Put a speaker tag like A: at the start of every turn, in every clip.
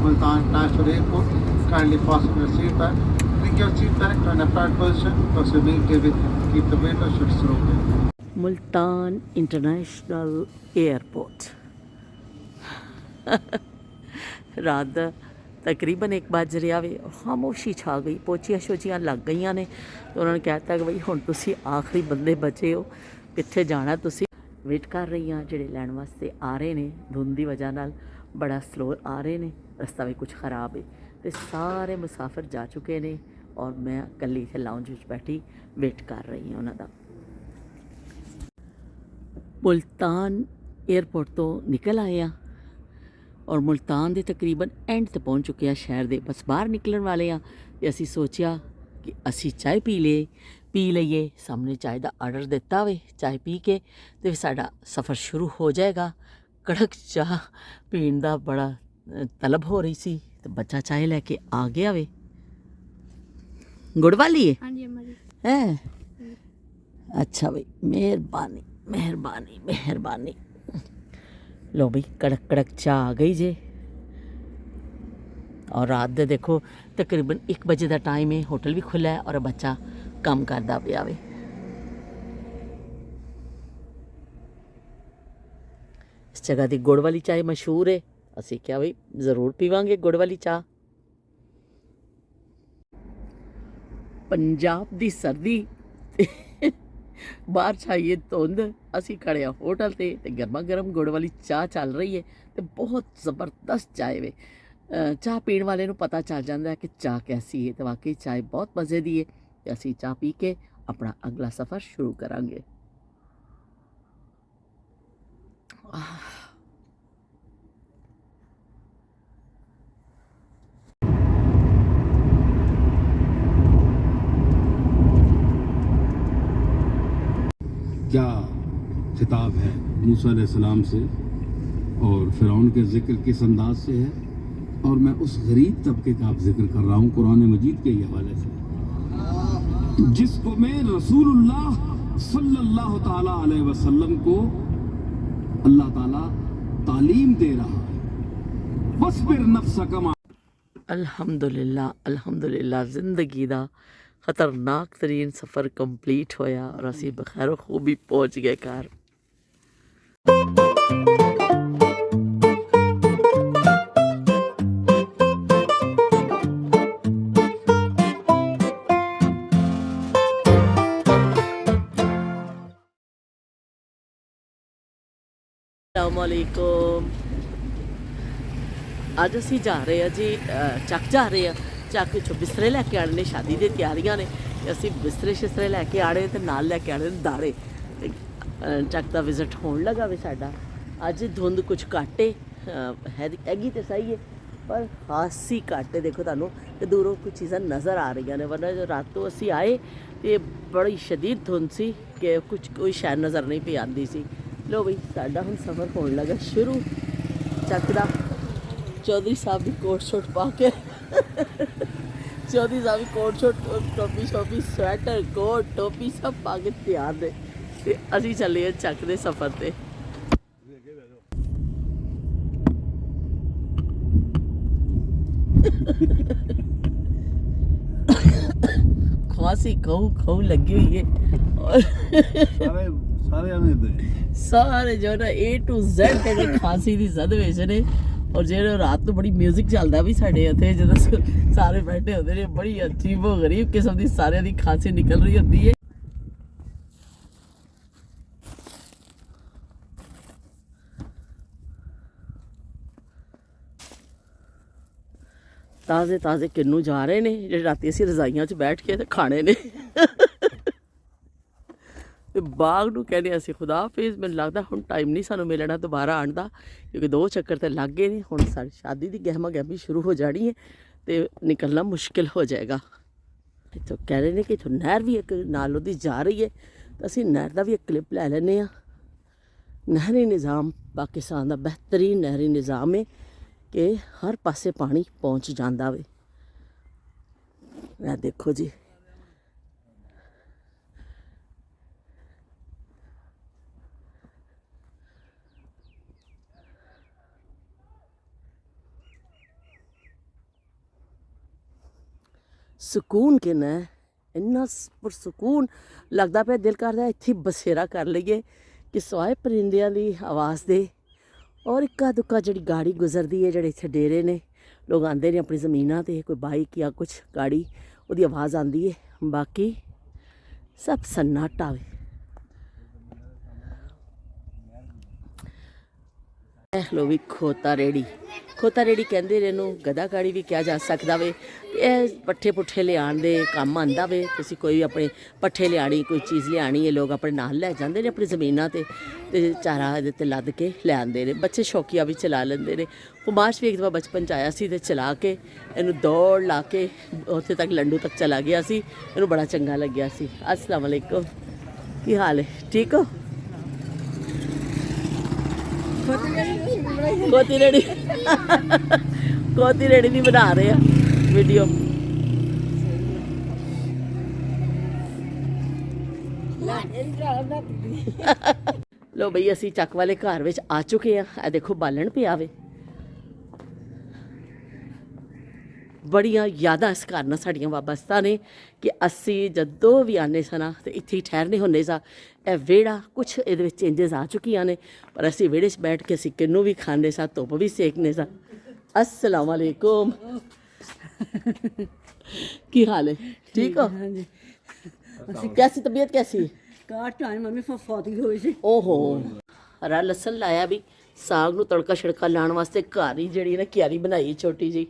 A: Multan International Airport. Kindly fasten your seat back. Bring your seat back to an upright position because we will keep the window shutters open.
B: Multan international airport रात ਦਾ ਤਕਰੀਬਨ 1 ਵੱਜ ਰਿਹਾ ਵੇ, ਖਾਮੋਸ਼ੀ ਛਾ ਗਈ, ਪੋਚੀਆਂ ਸ਼ੋਚੀਆਂ ਲੱਗ ਗਈਆਂ ਨੇ ਤੇ ਉਹਨਾਂ ਨੇ ਕਹਿਤਾ ਕਿ ਬਈ ਹੁਣ ਤੁਸੀਂ ਆਖਰੀ ਬੰਦੇ ਬਚੇ ਹੋ, ਕਿੱਥੇ ਜਾਣਾ ਤੁਸੀਂ। ਵੇਟ ਕਰ ਰਹੀ ਹਾਂ, ਜਿਹੜੇ ਲੈਣ ਵਾਸਤੇ ਆ ਰਹੇ ਨੇ ਧੁੰਦ ਦੀ ਵਜ੍ਹਾ ਨਾਲ ਬੜਾ ਸਲੋ ਆ ਰਹੇ ਨੇ, ਰਸਤਾ ਵੀ ਕੁਝ ਖਰਾਬ ਹੈ ਤੇ ਸਾਰੇ ਮੁਸਾਫਿਰ ਜਾ ਚੁੱਕੇ ਨੇ ਔਰ ਮੈਂ ਇਕੱਲੀ ਇੱਥੇ ਲਾਉਂਜ ਵਿੱਚ ਬੈਠੀ ਵੇਟ ਕਰ ਰਹੀ ਹਾਂ ਉਹਨਾਂ ਦਾ। ਮੁਲਤਾਨ ਏਅਰਪੋਰਟ ਤੋਂ ਨਿਕਲ ਆਏ ਆ ਔਰ ਮੁਲਤਾਨ ਦੇ ਤਕਰੀਬਨ ਐਂਡ ਤੇ ਪਹੁੰਚ ਚੁੱਕੇ ਆ ਸ਼ਹਿਰ ਦੇ, ਬਸ ਬਾਹਰ ਨਿਕਲਣ ਵਾਲੇ ਆ ਤੇ ਅਸੀਂ ਸੋਚਿਆ ਕਿ ਅਸੀਂ ਚਾਹ ਪੀ ਲਈਏ। ਸਾਹਮਣੇ ਚਾਹ ਦਾ ਆਰਡਰ ਦਿੱਤਾ ਵੇ, ਚਾਹ ਪੀ ਕੇ ਤੇ ਸਾਡਾ ਸਫ਼ਰ ਸ਼ੁਰੂ ਹੋ ਜਾਏਗਾ। ਕੜਕ ਚਾਹ ਪੀਣ ਦਾ ਬੜਾ ਤਲਬ ਹੋ ਰਹੀ ਸੀ ਤੇ ਬੱਚਾ ਚਾਹ ਲੈ ਕੇ ਆ ਗਿਆ ਵੇ। ਗੁੜ ਵਾਲੀ ਹੈ ਅੱਛਾ ਬਈ, ਮਿਹਰਬਾਨੀ ਮਿਹਰਬਾਨੀ ਮਿਹਰਬਾਨੀ। लो भाई, कड़क कड़क चाह आ गई जे और रात दे देखो तकरीबन 1 बजे का टाइम है, होटल भी खुला है और बच्चा काम करता पिया वे। इस जगह की गुड़ वाली चाय मशहूर है, असी क्या भाई ज़रूर पीवांगे गुड़ वाली चाह। पंजाब की सर्दी बाहर छाइए धुंध, असी खड़े आ होटल ते गर्मा गर्म गुड़ वाली चाह चल रही है तो बहुत ज़बरदस्त चाय वे। चाह पीण वाले नूं पता चल जाता है कि चाह कैसी है, तो वाकई चाय बहुत मज़े दी है। तो असी चाह पी के अपना अगला सफ़र शुरू करांगे।
C: क्या खिताब है मूसा अलैहिस्सलाम से और फ़िरौन के ज़िक्र किस अंदाज से है, और मैं उस गरीब तबके का आप जिक्र कर रहा हूँ कुरान मजीद के हवाले से, जिसको मैं रसूलुल्लाह सल्लल्लाहु ताला अलैहि वसल्लम को अल्लाह ताला तालीम दे रहा है। वस्बिर नफ्सक मा
B: अल्हम्दुलिल्लाह अल्हम्दुलिल्लाह, जिंदगी का खतरनाक तरीन सफ़र कंप्लीट होया और असी बखैर खूबी पहुँच गए घर। अस्सलामुअलैकुम। अज असी जा रहे हैं जी चक जा रहे हैं। चक विचों बिस्तरे लैके आने ने, शादी दी तैयारियां ने, असी बिस्तरे शिस्तरे लैके आने ते नाल लैके आने दाड़े। चक का विजिट होने लगा वे साडा। अज धुंध कुछ घट हैगी तो सही है पर खासी घट है। देखो तुहानूं ते दूरों कुछ चीज़ां नज़र आ रही ने, वरना जो रातों असी आए तो बड़ी शदीद धुंध सी कि कुछ कोई शै नज़र नहीं पई आती सी। लो बई, साडा हुण सफ़र होने लगा शुरू चक दा। चौधरी साहब भी कोट शोट पा के चौधरी साहब भी कोट शोट टोपी शोपी स्वैटर कोट टोपी सब पा के तैयार ने ते असी चले चक दे सफ़र ते। खांसी खाऊ लगी हुई है और सारे जो ना A to Z खांसी की जद विच ने। और जो रात को बड़ी म्यूजिक चलता भी साढ़े इतने, जो सारे बैठे होते हैं, बड़ी अजीब व गरीब किस्म की सारे की खांसी निकल रही होती है। ताज़े ताज़े किन्नू जा रहे ने जो राती असी रजाइयां च बैठ के खाने ने। बाग नूं कहने असी खुदा हाफिज़। मैनूं लगदा हुण टाइम नहीं सानूं मिलना दोबारा आउण दा, क्योंकि 2 चक्कर तो लग गए ने। हुण साडी शादी की गहमा गहमी शुरू हो जानी है तो निकलना मुश्किल हो जाएगा। इत्थों कह रहे हैं कि इत्थों नहर भी एक नाल उहदी जा रही है, तो असी नहर का भी एक क्लिप लै लैने आ। नहरी निज़ाम पाकिस्तान का बेहतरीन नहरी निज़ाम है कि हर पासे पानी पहुँच जाता वे। देखो जी, ਸਕੂਨ ਕਿੰਨਾ ਹੈ, ਇੰਨਾ ਪੁਰਸਕੂਨ ਲੱਗਦਾ ਪਿਆ, ਦਿਲ ਕਰਦਾ ਇੱਥੇ ਬਸੇਰਾ ਕਰ ਲਈਏ ਕਿ ਸਵਾਏ ਪਰਿੰਦਿਆਂ ਦੀ ਆਵਾਜ਼ ਦੇ ਔਰ ਇੱਕਾ ਦੁੱਕਾ ਜਿਹੜੀ ਗਾੜੀ ਗੁਜ਼ਰਦੀ ਹੈ, ਜਿਹੜੇ ਇੱਥੇ ਡੇਰੇ ਨੇ, ਲੋਕ ਆਉਂਦੇ ਨੇ ਆਪਣੀ ਜ਼ਮੀਨਾਂ 'ਤੇ, ਕੋਈ ਬਾਈਕ ਜਾਂ ਕੁਛ ਗਾੜੀ, ਉਹਦੀ ਆਵਾਜ਼ ਆਉਂਦੀ ਹੈ। ਬਾਕੀ ਸਭ ਸन्नाटा ਵੇ। ਇਹ ਲੋ ਵੀ ਖੋਤਾ ਰੇੜੀ ਕਹਿੰਦੇ ਨੇ ਇਹਨੂੰ, ਗਧਾ ਗਾੜੀ ਵੀ ਕਿਹਾ ਜਾ ਸਕਦਾ ਵੇ। ਇਹ ਪੱਠੇ ਪੁੱਠੇ ਲਿਆਉਣ ਦੇ ਕੰਮ ਆਉਂਦਾ ਵੇ। ਤੁਸੀਂ ਕੋਈ ਆਪਣੇ ਪੱਠੇ ਲਿਆਣੀ, ਕੋਈ ਚੀਜ਼ ਲਿਆਣੀ ਹੈ, ਲੋਕ ਆਪਣੇ ਨਾਲ ਲੈ ਜਾਂਦੇ ਨੇ ਆਪਣੀ ਜ਼ਮੀਨਾਂ 'ਤੇ ਚਾਰਾ ਇਹਦੇ 'ਤੇ ਲੱਦ ਕੇ ਲੈ ਆਉਂਦੇ ਨੇ। ਬੱਚੇ ਸ਼ੌਕੀਆ ਵੀ ਚਲਾ ਲੈਂਦੇ ਨੇ। ਕੁਮਾਸ਼ ਵੀ ਇੱਕ ਦਫਾ ਬਚਪਨ 'ਚ ਆਇਆ ਸੀ ਅਤੇ ਚਲਾ ਕੇ ਇਹਨੂੰ ਦੌੜ ਲਾ ਕੇ ਉੱਥੇ ਤੱਕ ਲੰਡੂ ਤੱਕ ਚਲਾ ਗਿਆ ਸੀ। ਇਹਨੂੰ ਬੜਾ ਚੰਗਾ ਲੱਗਿਆ ਸੀ। अस्सलाम वालेकुम, ਕੀ ਹਾਲ ਹੈ? ਠੀਕ ਹੋ? ਕੋਤੀ ਰੇੜੀ ਦੀ ਬਣਾ ਰਹੇ ਆ ਵੀਡੀਓ। ਲੋ ਬਈ ਅਸੀਂ ਚੱਕ ਵਾਲੇ ਘਰ ਵਿੱਚ ਆ ਚੁੱਕੇ ਆ। ਇਹ ਦੇਖੋ ਬਾਲਣ ਪਿਆ ਵੇ। ਬੜੀਆਂ ਯਾਦਾਂ ਇਸ ਘਰ ਨਾਲ ਸਾਡੀਆਂ ਵਾਬਸਤਾ ਨੇ ਕਿ ਅਸੀਂ ਜਦੋਂ ਵੀ ਆਉਂਦੇ ਸਾਂ ਤੇ ਇੱਥੇ ਹੀ ਠਹਿਰਨੇ ਹੁੰਦੇ ਸਾਂ। ਇਹ ਵਿਹੜਾ ਕੁਛ ਇਹਦੇ ਵਿੱਚ ਚੇਂਜਸ ਆ ਚੁੱਕੀਆਂ ਨੇ, ਪਰ ਅਸੀਂ ਵਿਹੜੇ 'ਚ ਬੈਠ ਕੇ ਅਸੀਂ ਕਿੰਨੂ ਵੀ ਖਾਂਦੇ ਸਾਂ, ਧੁੱਪ ਵੀ ਸੇਕਨੇ ਸਾਂ। अस्सलाम वालेकुम, ਕੀ ਹਾਲ ਹੈ? ਠੀਕ ਹੋ? कैसी तबीयत कैसी है?
D: ਕਾਟ ਟਾਈਮ ਮੰਮੀ ਫੌਤੀ ਹੋਈ ਸੀ।
B: ਓਹੋ, ਹਰਾ ਲਸਣ ਲਾਇਆ ਵੀ ਸਾਗ ਨੂੰ ਤੜਕਾ ਛੜਕਾ ਲਾਉਣ ਵਾਸਤੇ। ਘਰ ਹੀ ਜਿਹੜੀ ਨਾ ਕਿਆਰੀ ਬਣਾਈ ਛੋਟੀ ਜੀ।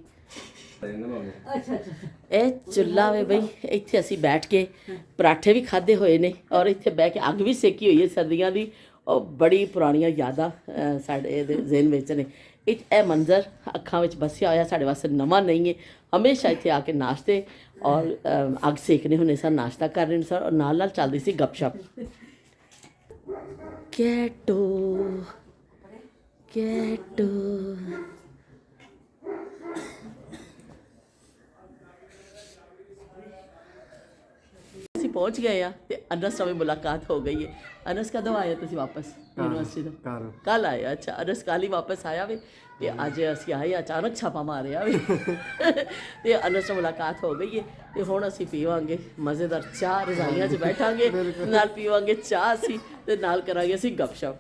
B: ਇਹ ਚੁੱਲ੍ਹਾ ਵੇ ਬਈ, ਇੱਥੇ ਅਸੀਂ ਬੈਠ ਕੇ ਪਰਾਠੇ ਵੀ ਖਾਧੇ ਹੋਏ ਨੇ ਔਰ ਇੱਥੇ ਬਹਿ ਕੇ ਅੱਗ ਵੀ ਸੇਕੀ ਹੋਈ ਹੈ ਸਰਦੀਆਂ ਦੀ। ਉਹ ਬੜੀ ਪੁਰਾਣੀਆਂ ਯਾਦਾਂ ਸਾਡੇ ਜ਼ਿਹਨ ਵਿੱਚ ਨੇ। ਇਹ ਮੰਜ਼ਰ ਅੱਖਾਂ ਵਿੱਚ ਵਸਿਆ ਹੋਇਆ, ਸਾਡੇ ਵਾਸਤੇ ਨਵਾਂ ਨਹੀਂ ਹੈ। ਹਮੇਸ਼ਾ ਇੱਥੇ ਆ ਕੇ ਨਾਸ਼ਤੇ ਔਰ ਅੱਗ ਸੇਕਨੇ ਹੁੰਦੇ ਸਨ, ਨਾਸ਼ਤਾ ਕਰ ਰਹੇ ਸਨ ਔਰ ਨਾਲ ਨਾਲ ਚੱਲਦੀ ਸੀ ਗੱਪਸ਼ਪ। ਕੈਟੋ ਅਸੀਂ ਪਹੁੰਚ ਗਏ ਆ ਤੇ ਅਨਸ ਨਾਲ ਵੀ ਮੁਲਾਕਾਤ ਹੋ ਗਈ ਹੈ। ਅਨਸ ਕਦੋਂ ਆਇਆ ਤੁਸੀਂ ਵਾਪਸ ਯੂਨੀਵਰਸਿਟੀ ਤੋਂ? ਕੱਲ ਆਇਆ। ਅੱਛਾ, ਅਨਸ ਕੱਲ ਹੀ ਵਾਪਸ ਆਇਆ ਵੇ ਤੇ ਅੱਜ ਅਸੀਂ ਆਏ ਅਚਾਨਕ ਛਾਪਾ ਮਾਰਿਆ ਵੇ ਤੇ ਅਨਸ ਨਾਲ ਮੁਲਾਕਾਤ ਹੋ ਗਈ ਹੈ ਤੇ ਹੁਣ ਅਸੀਂ ਪੀਵਾਂਗੇ ਮਜ਼ੇਦਾਰ ਚਾਹ, ਰਜ਼ਾਈਆਂ 'ਚ ਬੈਠਾਂਗੇ, ਨਾਲ ਪੀਵਾਂਗੇ ਚਾਹ ਅਸੀਂ ਤੇ ਨਾਲ ਕਰਾਂਗੇ ਅਸੀਂ ਗੱਪਸ਼ਪ।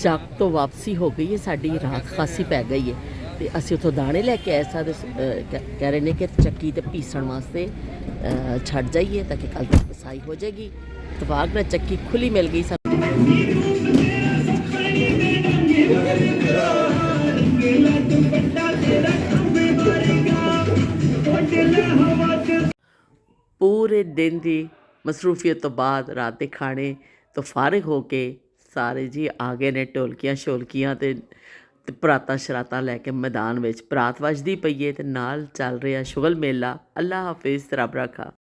B: ਚੱਕ ਤੋਂ ਵਾਪਸੀ ਹੋ ਗਈ ਹੈ ਸਾਡੀ, ਰਾਤ ਖਾਸੀ ਪੈ ਗਈ ਹੈ ਤੇ ਅਸੀਂ ਉੱਥੋਂ ਦਾਣੇ ਲੈ ਕੇ ਆਏ ਸਾਂ। ਕਹਿ ਰਹੇ ਨੇ ਕਿ ਚੱਕੀ ਤੇ ਪੀਸਣ ਵਾਸਤੇ ਛੱਡ ਜਾਈਏ ਤਾਂ ਕਿ ਕੱਲ੍ਹ ਤੱਕ ਪਸਾਈ ਹੋ ਜਾਏਗੀ। ਇਤਫਾਕ ਨਾਲ ਚੱਕੀ ਖੁੱਲੀ ਮਿਲ ਗਈ ਸਾਨੂੰ। ਪੂਰੇ ਦਿਨ ਦੀ ਮਸਰੂਫੀਅਤ ਤੋਂ ਬਾਅਦ ਰਾਤ ਦੇ ਖਾਣੇ ਤੋਂ ਫਾਰਿਗ ਹੋ ਕੇ ਸਾਰੇ ਜੀ ਆ ਗਏ ਨੇ ਢੋਲਕੀਆਂ ਸ਼ੋਲਕੀਆਂ ਤੇ ਪਰਾਤਾਂ ਸ਼ਰਾਤਾਂ ਲੈ ਕੇ ਮੈਦਾਨ ਵਿੱਚ। ਪਰਾਤ ਵੱਜਦੀ ਪਈ ਏ ਤੇ ਨਾਲ ਚੱਲ ਰਿਹਾ ਸ਼ੁਗਲ ਮੇਲਾ। ਅੱਲਾ ਹਾਫਿਜ਼, ਰੱਬ ਰਾਖਾ।